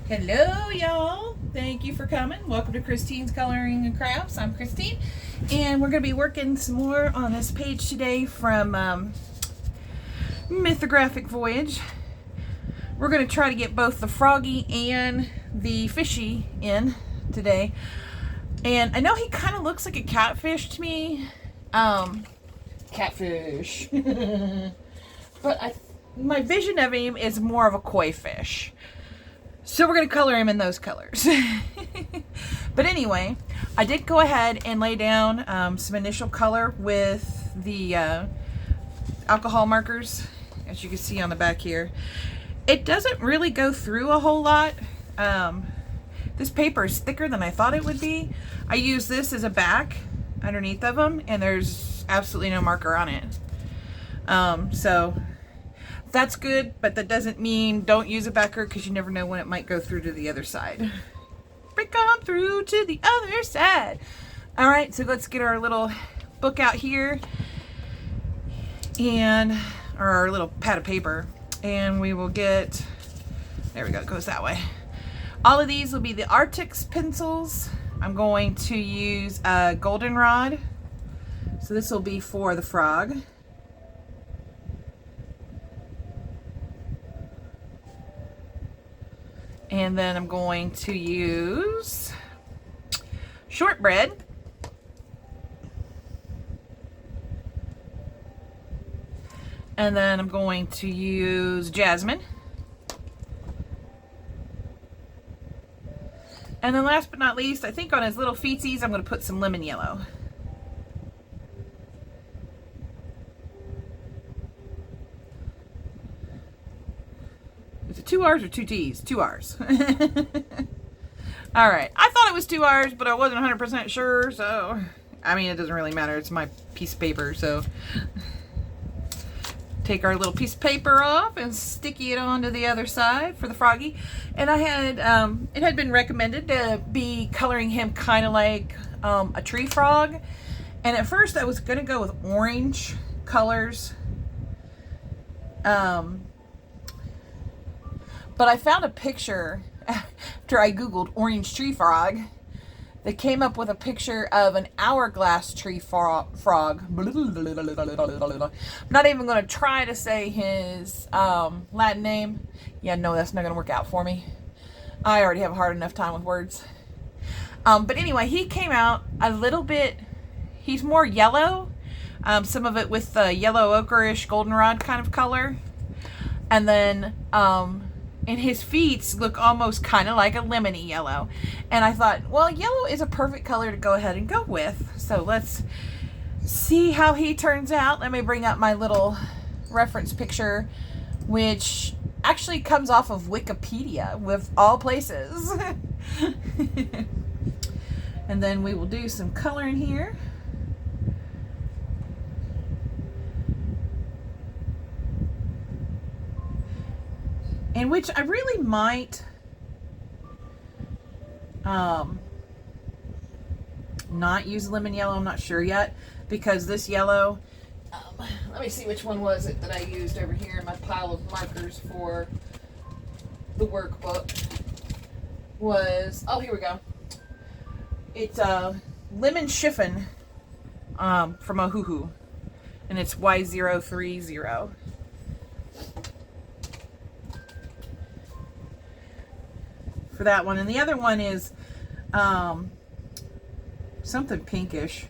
Hello, y'all. Thank you for coming. Welcome to Christine's Coloring and Crafts. I'm Christine, and we're going to be working some more on this page today from Mythographic Voyage. We're going to try to get both the froggy and the fishy in today. And I know he kind of looks like a catfish to me. Catfish. But my vision of him is more of a koi fish. So we're going to color him in those colors. But anyway, I did go ahead and lay down some initial color with the alcohol markers, as you can see on the back here. It doesn't really go through a whole lot. This paper is thicker than I thought it would be. I use this as a back underneath of them, and there's absolutely no marker on it. So that's good, but that doesn't mean don't use a backer, because you never know when it might go through to the other side. Break on through to the other side. All right, so let's get our little book out here, or our little pad of paper, and we will get, there we go, it goes that way. All of these will be the Arctics pencils. I'm going to use a goldenrod, so this will be for the frog. And then I'm going to use shortbread. And then I'm going to use jasmine. And then last but not least, I think on his little feetsies, I'm going to put some lemon yellow. Is it 2 R's or 2 T's? 2 R's. All right. I thought it was 2 R's, but I wasn't 100% sure, so I mean, it doesn't really matter. It's my piece of paper, so take our little piece of paper off and sticky it onto the other side for the froggy. And I had it had been recommended to be coloring him kind of like a tree frog, and at first I was gonna go with orange colors, but I found a picture after I googled orange tree frog that came up with a picture of an hourglass tree frog. I'm not even going to try to say his Latin name. Yeah, no, that's not going to work out for me. I already have a hard enough time with words. But anyway, he came out a little bit, he's more yellow. Some of it with the yellow ochreish goldenrod kind of color. And then and his feet look almost kind of like a lemony yellow. And I thought, well, yellow is a perfect color to go ahead and go with. So let's see how he turns out. Let me bring up my little reference picture, which actually comes off of Wikipedia, with all places. And then we will do some coloring here. In which I really might not use lemon yellow. I'm not sure yet, because this yellow, let me see which one was it that I used over here in my pile of markers for the workbook. Oh, here we go. It's lemon chiffon from Ohuhu, and it's Y030. For that one. And the other one is something pinkish,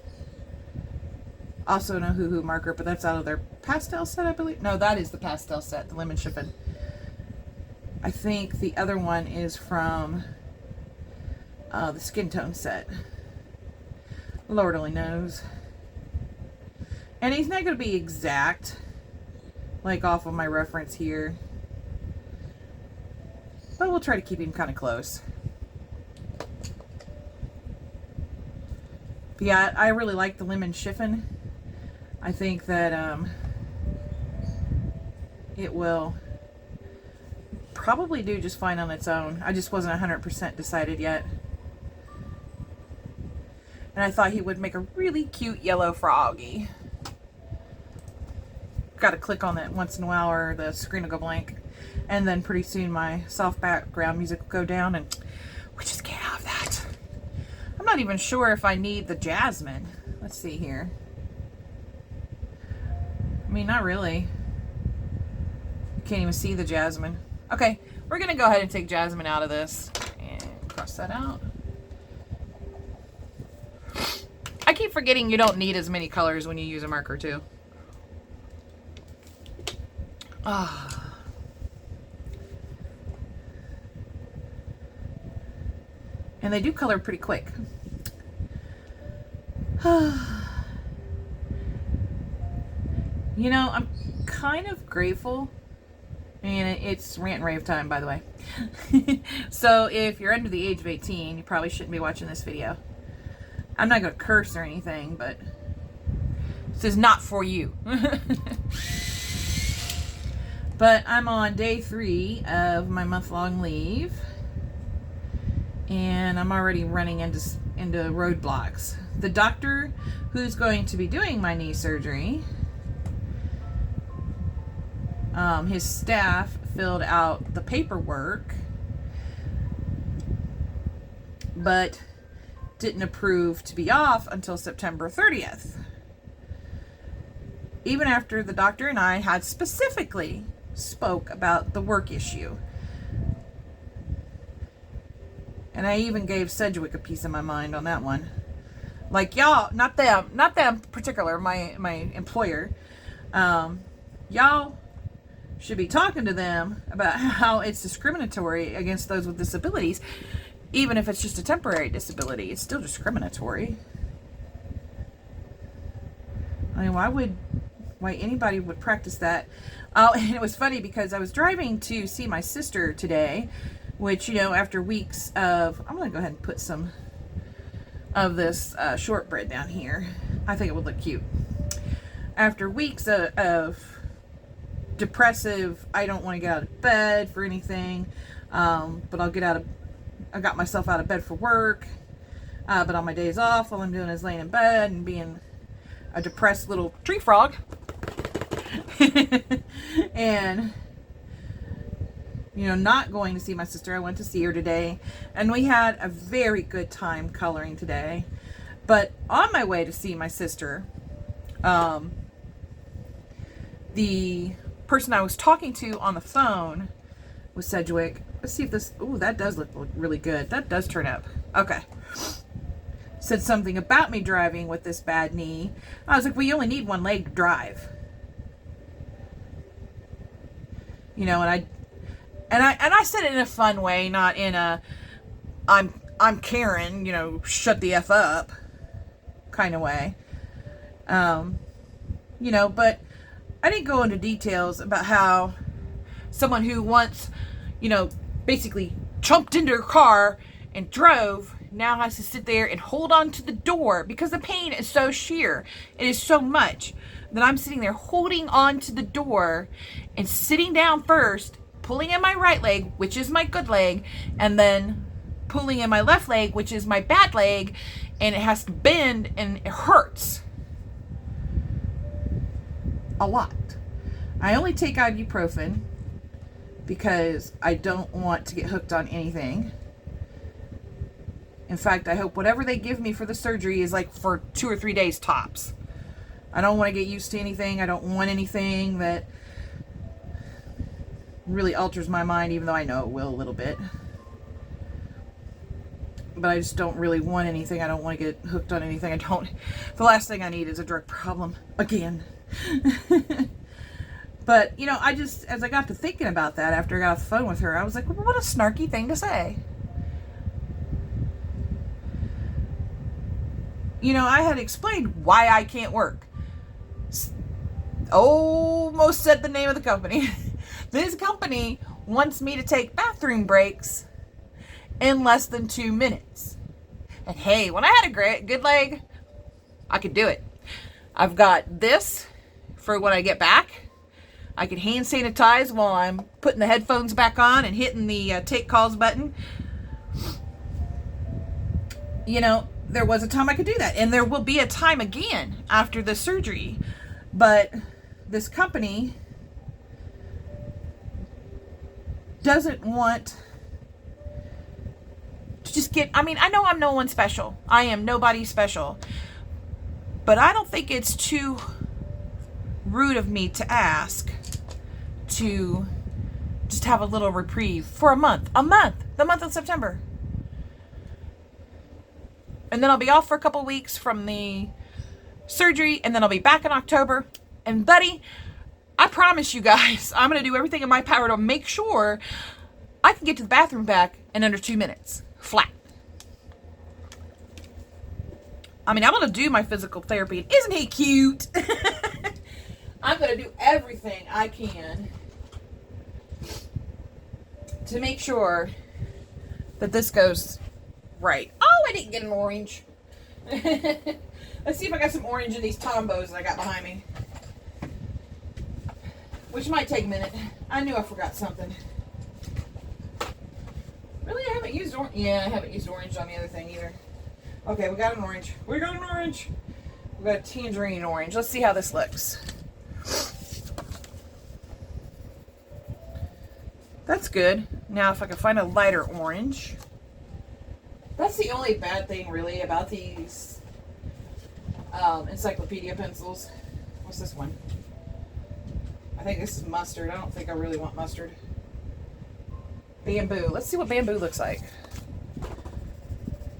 also an Ohuhu marker, but that's out of their pastel set, I believe. No, that is the pastel set, the lemon chiffon. I think the other one is from the skin tone set. Lord only knows. And he's not going to be exact, like off of my reference here, but we'll try to keep him kind of close. But yeah, I really like the lemon chiffon. I think that it will probably do just fine on its own. I just wasn't 100% decided yet. And I thought he would make a really cute yellow froggy. Got to click on that once in a while or the screen will go blank. And then pretty soon my soft background music will go down, and we just can't have that. I'm not even sure if I need the jasmine. Let's see here. I mean, not really. You can't even see the jasmine. Okay, we're gonna go ahead and take jasmine out of this and cross that out. I keep forgetting you don't need as many colors when you use a marker too. Ah. And they do color pretty quick. You know, I'm kind of grateful, and it's rant and rave time, by the way. So if you're under the age of 18, you probably shouldn't be watching this video. I'm not going to curse or anything, but this is not for you. But I'm on day 3 of my month-long leave, and I'm already running into roadblocks. The doctor who's going to be doing my knee surgery, his staff filled out the paperwork, but didn't approve to be off until September 30th. Even after the doctor and I had specifically spoke about the work issue. And I even gave Sedgwick a piece of my mind on that one. Like, y'all, not them particular, my employer. Y'all should be talking to them about how it's discriminatory against those with disabilities. Even if it's just a temporary disability, it's still discriminatory. I mean, why anybody would practice that? Oh, and it was funny because I was driving to see my sister today, which, you know, after weeks of, I'm going to go ahead and put some of this shortbread down here. I think it would look cute. After weeks of depressive, I don't want to get out of bed for anything, but I got myself out of bed for work, but on my days off, all I'm doing is laying in bed and being a depressed little tree frog. And, you know, not going to see my sister. I went to see her today, and we had a very good time coloring today. But on my way to see my sister, the person I was talking to on the phone was Sedgwick. Let's see if this, ooh, that does look really good. That does turn up. Okay. Said something about me driving with this bad knee. I was like, well, you only need one leg to drive. You know, and I said it in a fun way, not in a I'm Karen, you know, shut the F up kind of way. You know, but I didn't go into details about how someone who once, you know, basically jumped into her car and drove now has to sit there and hold on to the door because the pain is so sheer. It is so much that I'm sitting there holding on to the door and sitting down first, pulling in my right leg, which is my good leg, and then pulling in my left leg, which is my bad leg, and it has to bend and it hurts a lot. I only take ibuprofen because I don't want to get hooked on anything. In fact, I hope whatever they give me for the surgery is like for 2 or 3 days tops. I don't want to get used to anything. I don't want anything that really alters my mind, even though I know it will a little bit. But I just don't really want anything. I don't want to get hooked on anything. The last thing I need is a drug problem again. But, you know, as I got to thinking about that after I got off the phone with her, I was like, well, what a snarky thing to say. You know, I had explained why I can't work. Almost said the name of the company. This company wants me to take bathroom breaks in less than 2 minutes. And hey, when I had a good leg, I could do it. I've got this for when I get back. I can hand sanitize while I'm putting the headphones back on and hitting the take calls button. You know, there was a time I could do that, and there will be a time again after the surgery. But this company doesn't want to just get, I mean, I know I'm no one special. I am nobody special. But I don't think it's too rude of me to ask to just have a little reprieve for a month. The month of September. And then I'll be off for a couple weeks from the surgery, and then I'll be back in October. And buddy, I promise you guys, I'm going to do everything in my power to make sure I can get to the bathroom back in under 2 minutes. Flat. I mean, I'm going to do my physical therapy. And isn't he cute? I'm going to do everything I can to make sure that this goes right. Oh, I didn't get an orange. Let's see if I got some orange in these tombos that I got behind me. Which might take a minute. I knew I forgot something. Really? I haven't used orange. Yeah, I haven't used orange on the other thing either. Okay, we got an orange. We got an orange. We got a tangerine orange. Let's see how this looks. That's good. Now if I can find a lighter orange. That's the only bad thing really about these encyclopedia pencils. What's this one? I think this is mustard. I don't think I really want mustard. Bamboo. Let's see what bamboo looks like.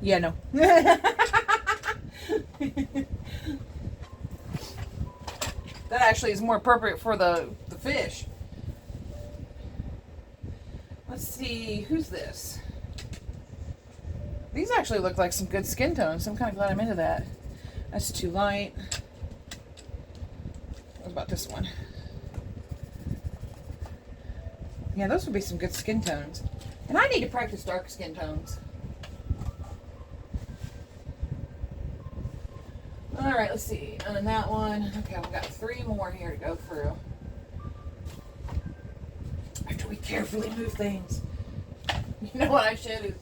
Yeah, no. That actually is more appropriate for the fish. Let's see. Who's this? These actually look like some good skin tones, so I'm kind of glad I'm into that. That's too light. What about this one? Yeah, those would be some good skin tones. And I need to practice dark skin tones. Alright, let's see. And then that one. Okay, we've got 3 more here to go through. After we carefully move things. You know what I should is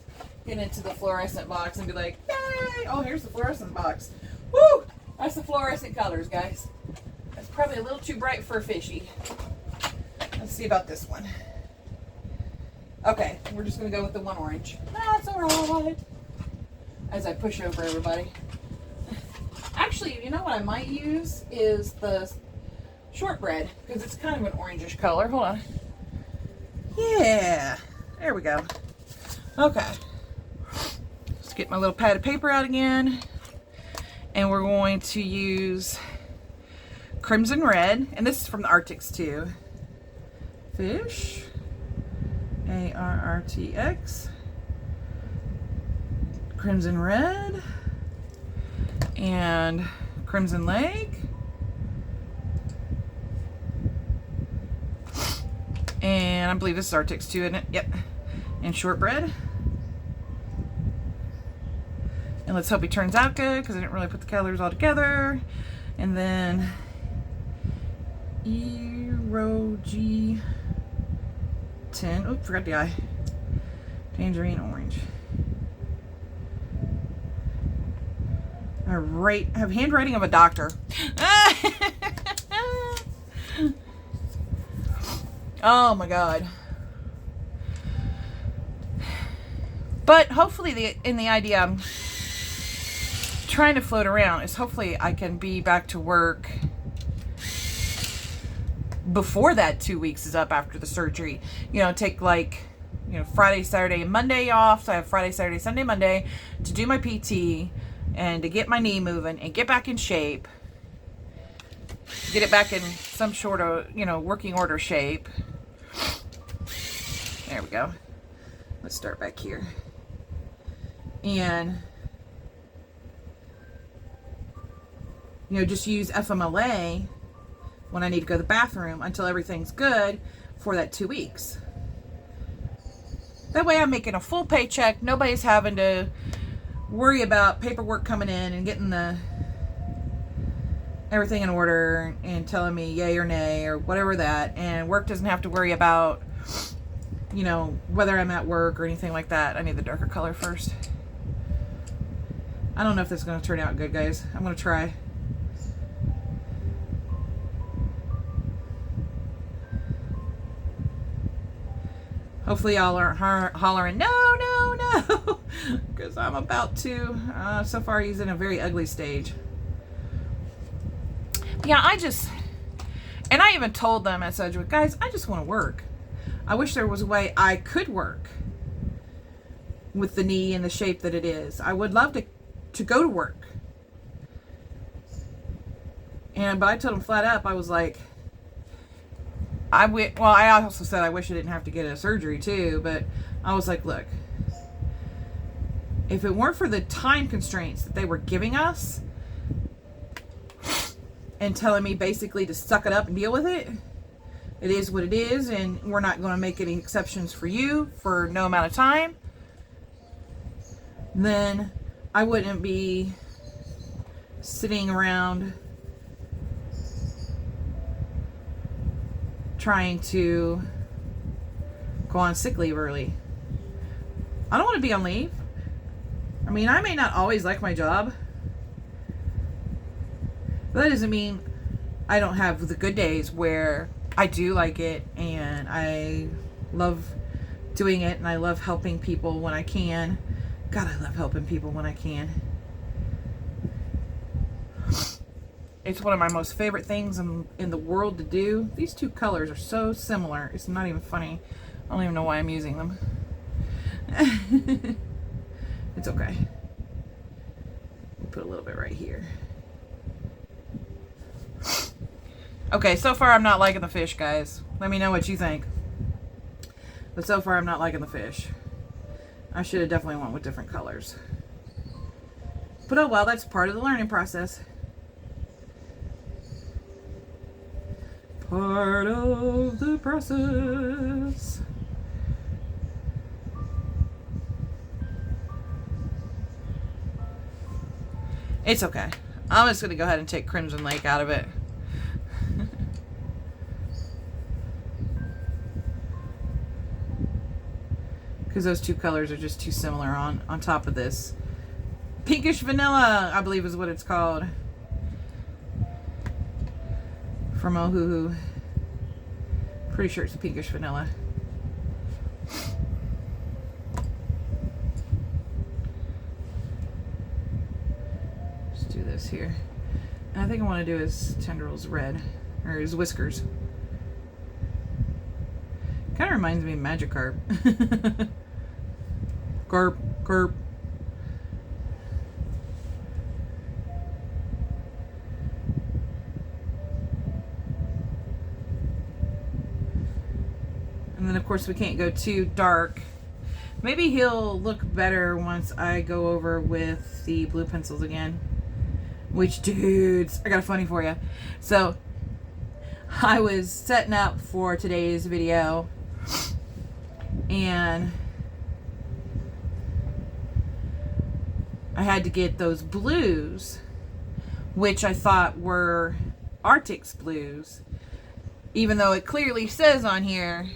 get into the fluorescent box and be like, yay! Oh, here's the fluorescent box. Woo! That's the fluorescent colors, guys. That's probably a little too bright for a fishy. Let's see about this one. Okay, we're just going to go with the one orange. That's alright. As I push over everybody. Actually, you know what I might use is the shortbread, because it's kind of an orangish color. Hold on. Yeah, there we go. Okay. Let's get my little pad of paper out again. And we're going to use Crimson Red. And this is from the Arctics too. Fish. ARRTX. Crimson Red. And Crimson Lake. And I believe this is Arctics too, isn't it? Yep. And shortbread. And let's hope he turns out good, because I didn't really put the colors all together. And then Eroji 10. Oop, forgot the I. Tangerine orange. I have handwriting of a doctor. Oh my god. But hopefully in the idea I'm trying to float around is hopefully I can be back to work before that 2 weeks is up after the surgery. You know, take like, you know, Friday, Saturday, and Monday off. So I have Friday, Saturday, Sunday, Monday to do my PT and to get my knee moving and get back in shape. Get it back in some sort of, you know, working order shape. There we go. Let's start back here. And, you know, just use FMLA when I need to go to the bathroom until everything's good for that 2 weeks. That way I'm making a full paycheck. Nobody's having to worry about paperwork coming in and getting the everything in order and telling me yay or nay or whatever that. And work doesn't have to worry about, you know, whether I'm at work or anything like that. I need the darker color first. I don't know if this is going to turn out good, guys. I'm going to try. Hopefully y'all aren't hollering, no, no, no, because I'm about to. So far he's in a very ugly stage. Yeah, and I even told them at Sedgwick, guys, I just want to work. I wish there was a way I could work with the knee and the shape that it is. I would love to go to work. But I told them flat up, I was like, I also said I wish I didn't have to get a surgery too, but I was like, look, if it weren't for the time constraints that they were giving us and telling me basically to suck it up and deal with it, it is what it is, and we're not going to make any exceptions for you for no amount of time, then I wouldn't be sitting around trying to go on sick leave early. I don't want to be on leave. I mean, I may not always like my job, but that doesn't mean I don't have the good days where I do like it and I love doing it and I love helping people when I can. God, I love helping people when I can. It's one of my most favorite things in the world to do. These two colors are so similar. It's not even funny. I don't even know why I'm using them. It's okay. We'll put a little bit right here. Okay, so far I'm not liking the fish, guys. Let me know what you think. But so far I'm not liking the fish. I should have definitely went with different colors. But oh well, that's part of the learning process. Part of the process. It's okay. I'm just going to go ahead and take Crimson Lake out of it. Because those two colors are just too similar on top of this. Pinkish Vanilla, I believe is what it's called. From Ohuhu. Pretty sure it's a Pinkish Vanilla. Let's do this here. And I think I want to do his tendrils red. Or his whiskers. Kind of reminds me of Magikarp. Carp. And then of course we can't go too dark. Maybe he'll look better once I go over with the blue pencils again. Which, dudes, I got a funny for you. So I was setting up for today's video and I had to get those blues, which I thought were Arctic's blues, even though it clearly says on here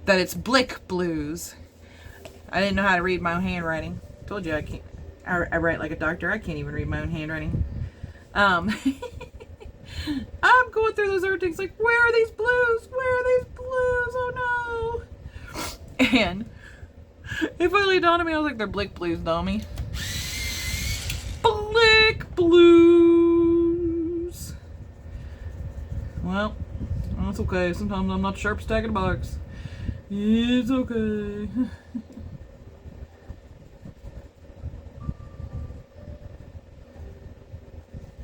that it's Blick blues. I didn't know how to read my own handwriting. Told you I can't. I write like a doctor. I can't even read my own handwriting. I'm going through those Arctics like, where are these blues? Where are these blues? Oh no! And it finally dawned on me. I was like, they're Blick blues, dummy. Blick blues. Well, that's okay. Sometimes I'm not the sharpest stack in the box. It's okay.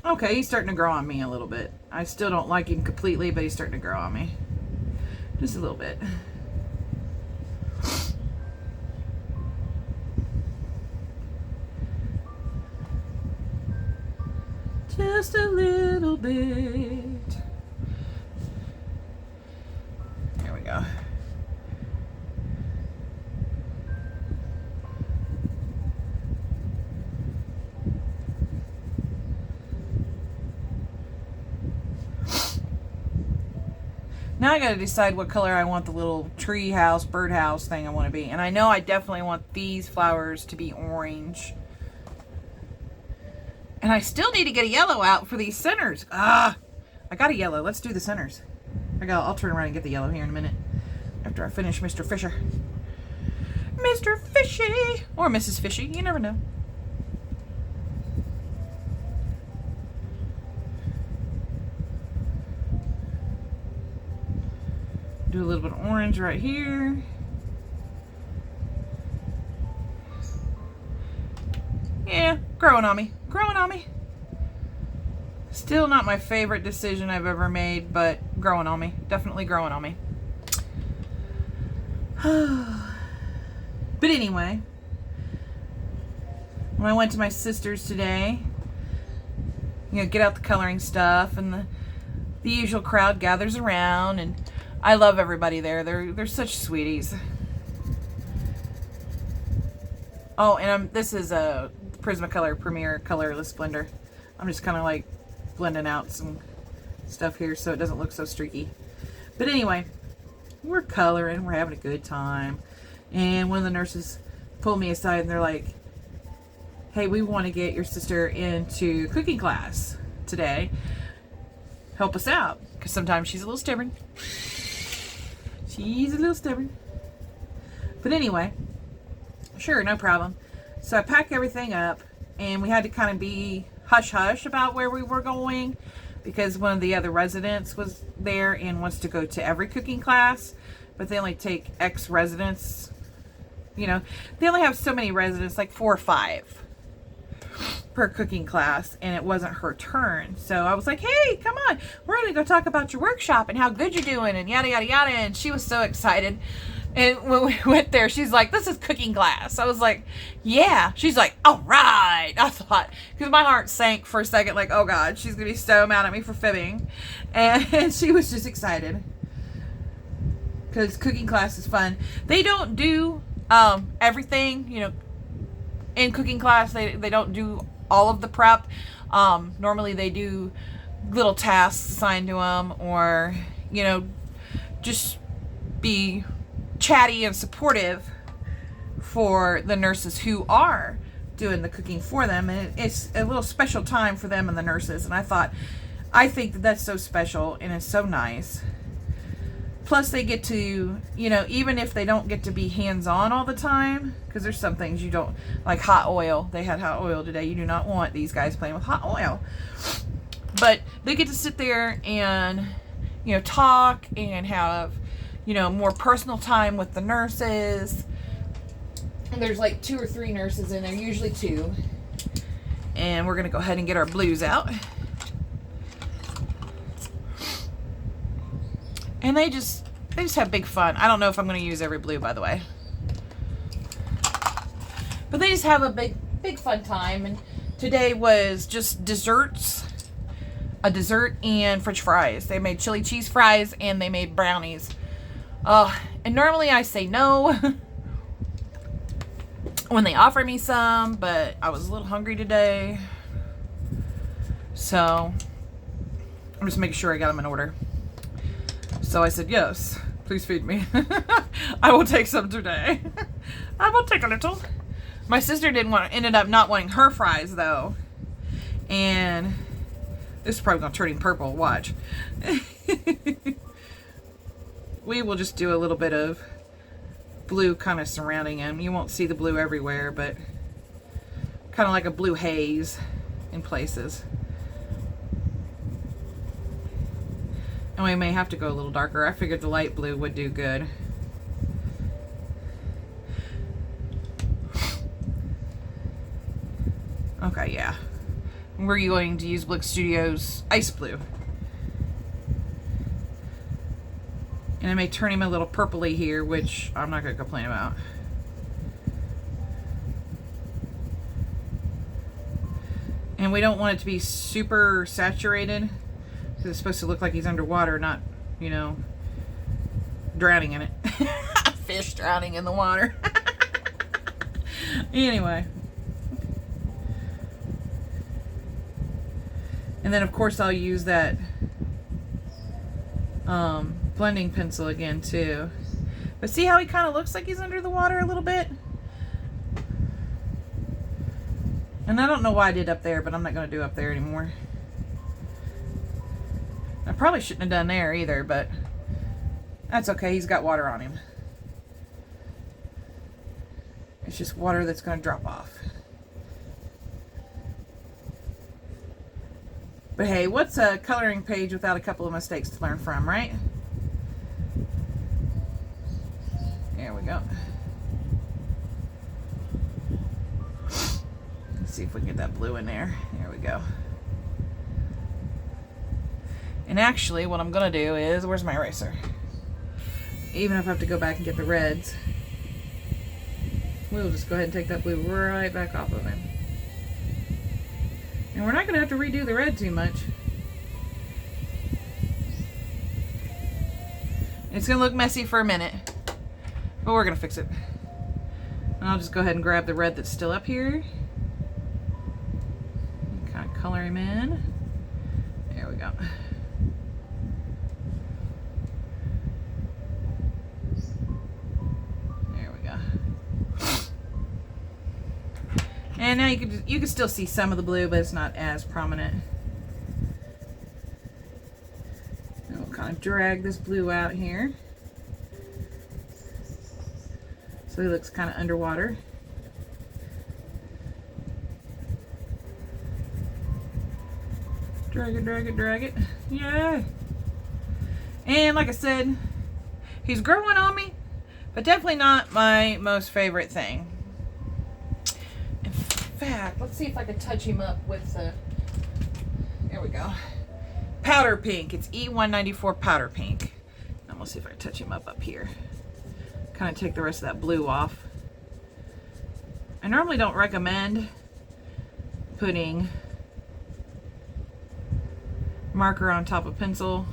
Okay, he's starting to grow on me a little bit. I still don't like him completely, but he's starting to grow on me. Just a little bit. Just a little bit. There we go. Now I gotta decide what color I want the little tree house, birdhouse thing I want to be. And I know I definitely want these flowers to be orange. And I still need to get a yellow out for these centers. I got a yellow. Let's do the centers. I'll turn around and get the yellow here in a minute. after I finish Mr. Fisher. Mr. Fishy! Or Mrs. Fishy, you never know. Do a little bit of orange right here. Yeah, growing on me. Growing on me. Still not my favorite decision I've ever made, but growing on me. Definitely growing on me. But anyway, when I went to my sister's today, you know, get out the coloring stuff, and the usual crowd gathers around, and I love everybody there. They're such sweeties. Oh, and this is a Prismacolor Premier Colorless Blender. I'm just kind of like blending out some stuff here so it doesn't look so streaky. But anyway, we're coloring, we're having a good time. And one of the nurses pulled me aside and they're like, hey, we want to get your sister into cooking class today. Help us out. Because sometimes she's a little stubborn. She's a little stubborn. But anyway, sure, no problem. So I packed everything up and we had to kind of be hush-hush about where we were going because one of the other residents was there and wants to go to every cooking class, but they only take X residents. You know, they only have so many residents, like 4 or 5 per cooking class, and it wasn't her turn. So I was like, hey, come on, we're going to go talk about your workshop and how good you're doing and yada, yada, yada. And she was so excited. And when we went there, she's like, this is cooking class. I was like, yeah. She's like, all right. I thought, because my heart sank for a second, like, oh God, she's going to be so mad at me for fibbing. And she was just excited because cooking class is fun. They don't do everything, you know, in cooking class. They don't do all of the prep. Normally they do little tasks assigned to them, or, you know, just be chatty and supportive for the nurses who are doing the cooking for them, and it's a little special time for them and the nurses. And I think that that's so special and it's so nice. Plus they get to, you know, even if they don't get to be hands-on all the time, because there's some things you don't, like hot oil. They had hot oil today. You do not want these guys playing with hot oil. But they get to sit there and, you know, talk and have, you know, more personal time with the nurses. And there's like 2 or 3 nurses in there, usually 2. And we're going to go ahead and get our blues out. And they just have big fun. I don't know if I'm going to use every blue, by the way. But they just have a big fun time. And today was just desserts. A dessert and French fries. They made chili cheese fries and they made brownies. And normally I say no when they offer me some, but I was a little hungry today. So I'm just making sure I got them in order. So I said, yes, please feed me. I will take some today. I will take a little. My sister ended up not wanting her fries though. And this is probably going to turn purple. Watch. We will just do a little bit of blue kind of surrounding them. You won't see the blue everywhere, but kind of like a blue haze in places. And we may have to go a little darker. I figured the light blue would do good. Okay, yeah. We're going to use Blick Studios Ice Blue. And I may turn him a little purpley here, which I'm not going to complain about. And we don't want it to be super saturated, because it's supposed to look like he's underwater, not, you know, drowning in it. Fish drowning in the water. Anyway. And then, of course, I'll use that blending pencil again, too. But see how he kind of looks like he's under the water a little bit? And I don't know why I did up there, but I'm not going to do up there anymore. I probably shouldn't have done there either, but That's okay, he's got water on him. It's just water that's going to drop off. But hey, what's a coloring page without a couple of mistakes to learn from, right? There we go. Let's see if we can get that blue in there. There we go. And actually, what I'm going to do is, where's my eraser? Even if I have to go back and get the reds, we'll just go ahead and take that blue right back off of him. And we're not going to have to redo the red too much. It's going to look messy for a minute, but we're going to fix it. And I'll just go ahead and grab the red that's still up here. And kind of color him in. There we go. And now you can still see some of the blue, but it's not as prominent. And we'll kind of drag this blue out here, so he looks kind of underwater. Drag it, drag it, drag it. Yeah. And like I said, he's growing on me, but definitely not my most favorite thing. Fact, let's see if I can touch him up with the, there we go, powder pink. It's E194 powder pink. And we'll see if I can touch him up here. Kind of take the rest of that blue off. I normally don't recommend putting marker on top of pencil.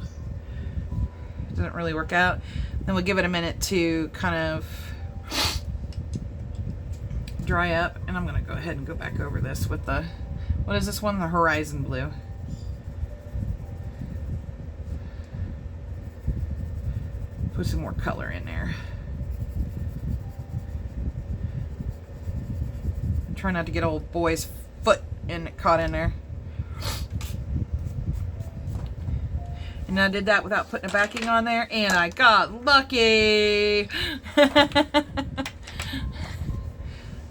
It doesn't really work out. Then we'll give it a minute to kind of dry up, and I'm going to go ahead and go back over this with the, what is this one? The Horizon Blue. Put some more color in there. I'm trying not to get old boy's foot caught in there. And I did that without putting a backing on there, and I got lucky.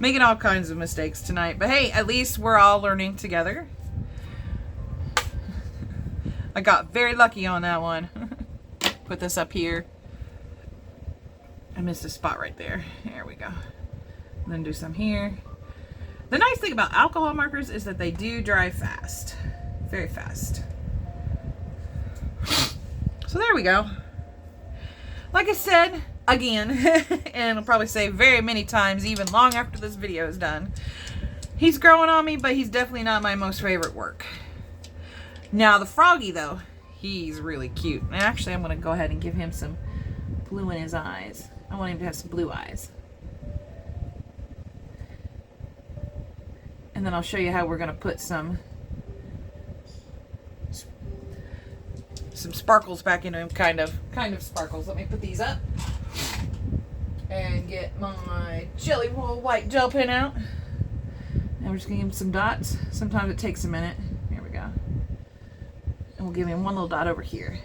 Making all kinds of mistakes tonight, but hey, at least we're all learning together. I got very lucky on that one. Put this up here. I missed a spot right there. There we go. And then do some here. The nice thing about alcohol markers is that they do dry fast. Very fast. So there we go. Like I said, again, and I'll probably say very many times, even long after this video is done, he's growing on me, but he's definitely not my most favorite work. Now the froggy though, he's really cute. And actually I'm going to go ahead and give him some blue in his eyes. I want him to have some blue eyes. And then I'll show you how we're going to put some sparkles back into him, kind of sparkles. Let me put these up and get my jelly roll white gel pen out. Now we're just gonna give him some dots. Sometimes it takes a minute. Here we go. And we'll give him one little dot over here.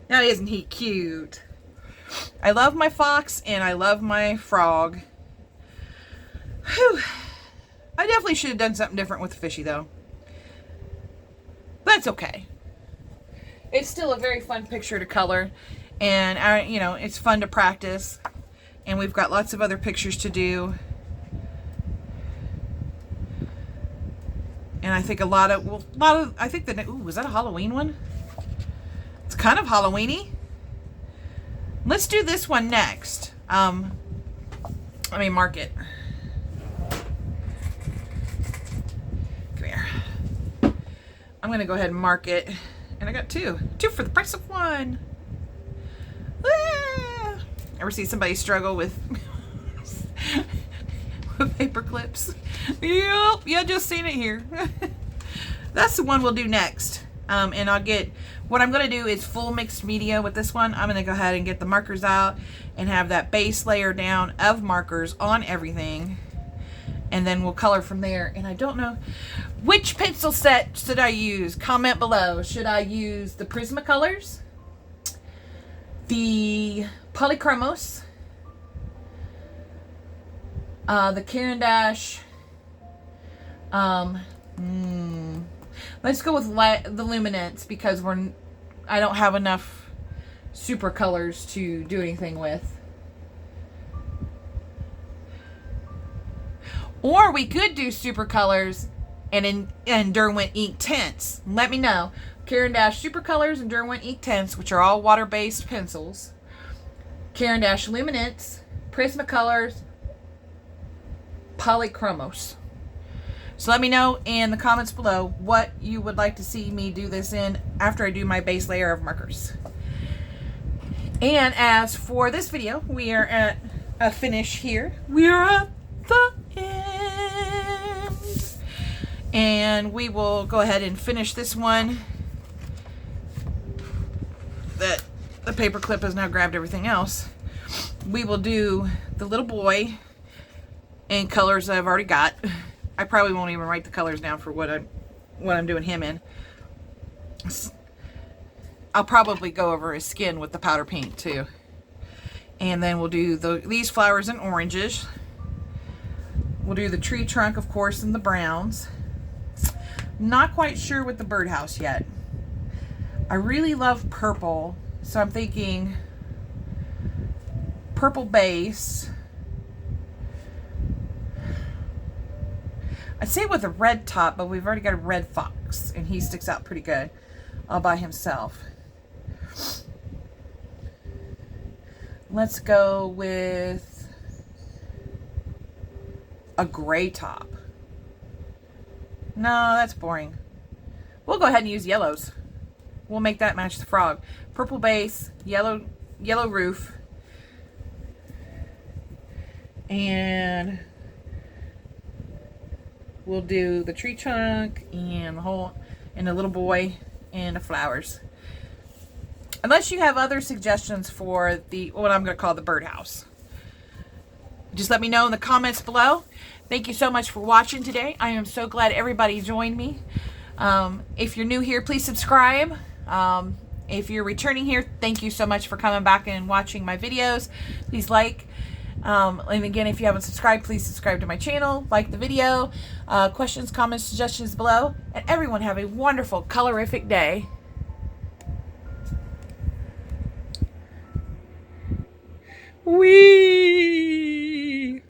Now isn't he cute? I love my fox and I love my frog. Whew. I definitely should have done something different with the fishy though. But that's okay. It's still a very fun picture to color, and you know, it's fun to practice, and we've got lots of other pictures to do. And I think I think that, ooh, was that a Halloween one? It's kind of Halloween-y. Let's do this one next. Let me mark it. Come here. I'm gonna go ahead and mark it. And I got two for the price of one. Ah! Ever see somebody struggle with paper clips? Yep, yeah, just seen it here. That's the one we'll do next. And I'll get, what I'm going to do is full mixed media with this one. I'm going to go ahead and get the markers out and have that base layer down of markers on everything. And then we'll color from there. And I don't know, which pencil set should I use? Comment below. Should I use the Prismacolors? the Polychromos, the Caran d'Ache. Let's go with the Luminance because I don't have enough super colors to do anything with. Or we could do super colors and Derwent ink tints. Let me know. Caran d'Ache super colors and Derwent ink tints, which are all water-based pencils. Caran d'Ache Luminance, Prismacolors, Polychromos. So let me know in the comments below what you would like to see me do this in after I do my base layer of markers. And as for this video, we are at a finish here. We are at the end. And we will go ahead and finish this one. That the paper clip has now grabbed everything else. We will do the little boy in colors that I've already got. I probably won't even write the colors down for what I'm doing him in. I'll probably go over his skin with the powder paint too. And then we'll do these flowers in oranges. We'll do the tree trunk, of course, in the browns. Not quite sure with the birdhouse yet. I really love purple, so I'm thinking purple base. I'd say with a red top, but we've already got a red fox, and he sticks out pretty good all by himself. Let's go with a gray top. No, that's boring. We'll go ahead and use yellows. We'll make that match the frog. Purple base, yellow roof, and we'll do the tree trunk and the little boy and the flowers. Unless you have other suggestions for what I'm going to call the birdhouse, just let me know in the comments below. Thank you so much for watching today. I am so glad everybody joined me. If you're new here, please subscribe. If you're returning here, thank you so much for coming back and watching my videos. Please like. And again, if you haven't subscribed, please subscribe to my channel, like the video, questions, comments, suggestions below, and everyone have a wonderful, colorific day. Whee!